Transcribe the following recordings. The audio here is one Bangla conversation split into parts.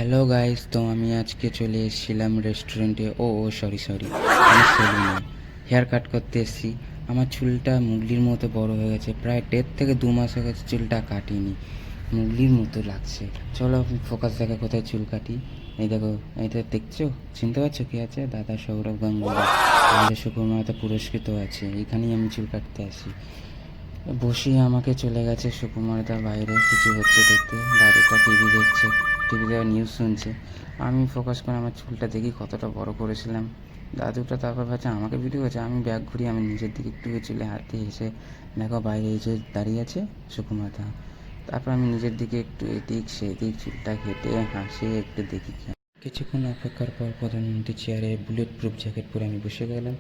হ্যালো গাইস, তো আমি আজকে চলে এসেছিলাম রেস্টুরেন্টে। সরি, আমি সেলুনে হেয়ার কাট করতে এসেছি। আমার চুলটা মুগলির মতো বড় হয়ে গেছে, প্রায় 1.5 থেকে 2 মাস হয়ে গেছে চুলটা কাটিনি, মুগলির মতো লাগছে। চলো ফোকাস দেখা কোথায় চুল কাটি। এই দেখো, এটা দেখছো, চিনতে পারছো কে আছে? দাদা সৌরভ গাঙ্গুলি, আমাদের সুকুমারতা পুরস্কৃত আছে, এখানেই আমি চুল কাটতে আসি। বসিয়ে আমাকে চলে গেছে সুকুমারদা বাইরে, কিছু হচ্ছে দেখতে, দাদুটা টিভি দেখছে, টিভিতে নিউজ শুনছে। আমি ফোকাস করে আমার চুলটা দেখি কতটা বড় করেছিলাম। দাদুটা তারপর ভাবছে আমাকে ভিডিও করছে, আমি ব্যাগ ঘুরি, আমি নিজের দিকে একটু চুলে হাত দিয়ে এসে দেখো বাইরে এই যে দাঁড়িয়ে আছে সুকুমারদা। তারপর আমি নিজের দিকে একটু এদিক সেদিক চুলটা কেটে হাসি একটু দেখি। কিছুক্ষণ অপেক্ষার পর প্রধানমন্ত্রী চেয়ারে বুলেট প্রুফ জ্যাকেট পরে আমি বসে গেলাম।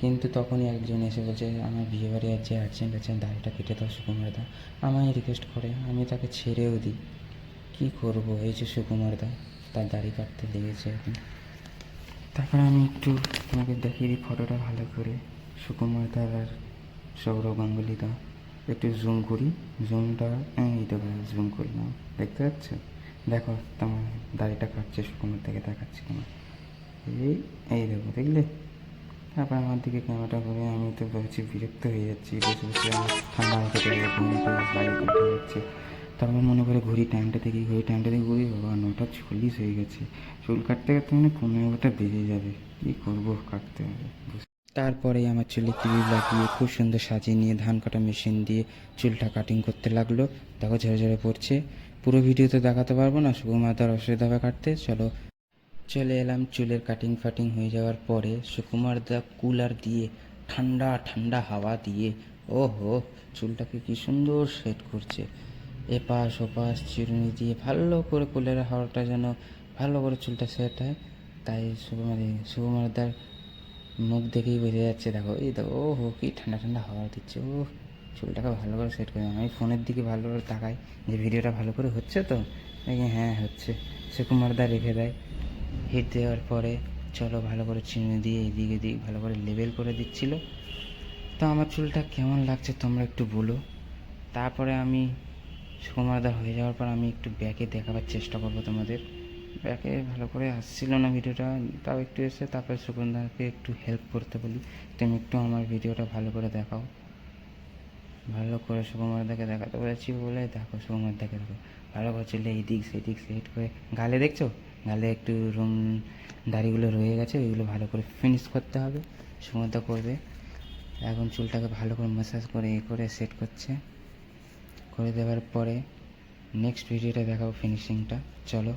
কিন্তু তখনই একজন এসে বলছে আমার বিয়ে বাড়ি আছে, আর্জেন্ট আছে, দাড়িটা কেটে দাও সুকুমারদা। আমায় রিকোয়েস্ট করে, আমি তাকে ছেড়েও দিই। কী করবো, এই যে সুকুমারদা তার দাড়ি কাটতে লেগেছে এখন। তারপর আমি একটু তোমাকে দেখিয়ে দিই ফটোটা ভালো করে, সুকুমারদার আর সৌরভ গাঙ্গুলিদা। একটু জুম করি, জুমটা এই দেখো, জুম করলাম, দেখতে পাচ্ছ? দেখো তোমার দাড়িটা কাটছে সুকুমারদাকে দেখাচ্ছি তোমার, এই এই দেখো, দেখলে? তারপর আমার দিকে ক্যামেরাটা করে আমি তো ভাবছি বিরক্ত হয়ে যাচ্ছি, বসে বসে আমার ঠান্ডা মাথায় চলে ঘুমিয়ে বাইরে উঠে যাচ্ছে। তারপর মনে করে ঘড়ি টাইমটা দেখি, ঘড়ি বাবা 9:40 হয়ে গেছে। চুল কাটতে কাটতে মানে 15টা বেজে যাবে, কী করবো, কাটতে হবে। তারপরে আমার চুলে ক্লিপ লাগিয়ে খুব সুন্দর সাজিয়ে নিয়ে ধান কাটা মেশিন দিয়ে চুলটা কাটিং করতে লাগলো। দেখো ঝরে ঝরে পড়ছে। পুরো ভিডিওতে দেখাতে পারবো না, সুকুমারদার অসুবিধা হবে কাটতে। চলে এলাম চুলের কাটিং ফাটিং হয়ে যাওয়ার পরে সুকুমারদা কুলার দিয়ে ঠান্ডা ঠান্ডা হাওয়া দিয়ে ওহো চুলটাকে কি সুন্দর সেট করছে। এপাশ ওপাশ চিরুনি দিয়ে ভালো করে কুলারের হাওয়াটা যেন ভালো করে চুলটা সেট হয়। তাই সুকুমারদার মুখ দেখেই বোঝা যাচ্ছে, দেখো এই দেখো, ও হো কি ঠান্ডা ঠান্ডা হাওয়া দিচ্ছে। ও চুলটাকে ভালো করে সেট করে আমি ফোনের দিকে ভালো করে তাকাই যে ভিডিওটা ভালো করে হচ্ছে তো, দেখি হ্যাঁ হচ্ছে। সুকুমারদা রেখে দেয়। হিট দেওয়ার পরে চলো ভালো করে চিনি দিয়ে এদিক এদিক ভালো করে লেবেল করে দিচ্ছিল। তো আমার চুলটা কেমন লাগছে তোমরা একটু বলো। তারপরে আমি সুকুমারদা হয়ে যাওয়ার পর আমি একটু ব্যাকে দেখাবার চেষ্টা করবো তোমাদের। ব্যাকে ভালো করে আসছিল না ভিডিওটা, তাও একটু এসে তারপরে সুকুমারদাকে একটু হেল্প করতে বলি, তুমি একটু আমার ভিডিওটা ভালো করে দেখাও। ভালো করে সুকুমারদাকে দেখাতে বলেছি বলে দেখো সুকুমারদাকে দেখো ভালো করে চলে এইদিক সেদিক সেট করে, গালে দেখছো, গালে একটু দাড়িগুলো রয়ে গেছে, ওইগুলো ভালো করে ফিনিশ করতে হবে, সুকুমারদা করবে। এখন চুলটাকে ভালো করে ম্যাসাজ করে করে সেট করছে। করে দেওয়ার পরে নেক্সট ভিডিওটা দেখাবো ফিনিশিংটা। চলো।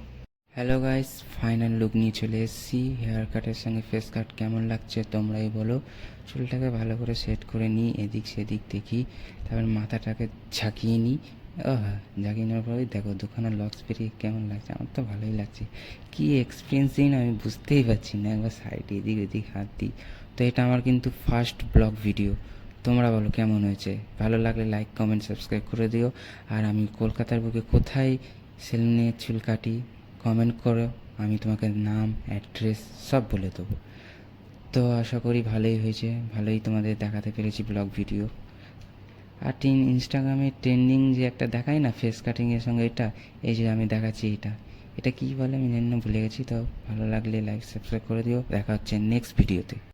হ্যালো গাইস, ফাইনাল লুক নিয়ে চলে এসেছি। হেয়ার কাটের সঙ্গে ফেস কাট কেমন লাগছে তোমরাই বলো। চুলটাকে ভালো করে সেট করে নিই, এদিক সেদিক দেখি, তারপর মাথাটাকে ঝাঁকিয়ে নিই। ঝাঁকিয়ে নেওয়ার পরে দেখো দুখানা লক্স বেরিয়ে কেমন লাগছে, আমার তো ভালোই লাগছে। কী এক্সপিরিয়েন্স দিই না আমি বুঝতেই পারছি না, একবার সাইডে এদিক ওদিক হাত দিই। তো এটা আমার কিন্তু ফার্স্ট ব্লগ ভিডিও, তোমরা বলো কেমন হয়েছে। ভালো লাগলে লাইক কমেন্ট সাবস্ক্রাইব করে দিও। আর আমি কলকাতার বুকে কোথায় সেলুনে চুল কাটি কমেন্ট করো, আমি তোমাকে নাম অ্যাড্রেস সব বলে দেবো। তো আশা করি ভালোই হয়েছে, ভালোই তোমাদের দেখাতে পেরেছি ব্লগ ভিডিও। আর ইনস্টাগ্রামে ট্রেন্ডিং যে একটা দেখায় না ফেস কাটিংয়ের সঙ্গে, এটা এই যে আমি দেখাচ্ছি, এটা কী বলে আমি জানি না, ভুলে গেছি। তো ভালো লাগলে লাইক সাবস্ক্রাইব করে দিও, দেখা হচ্ছে নেক্সট ভিডিওতে।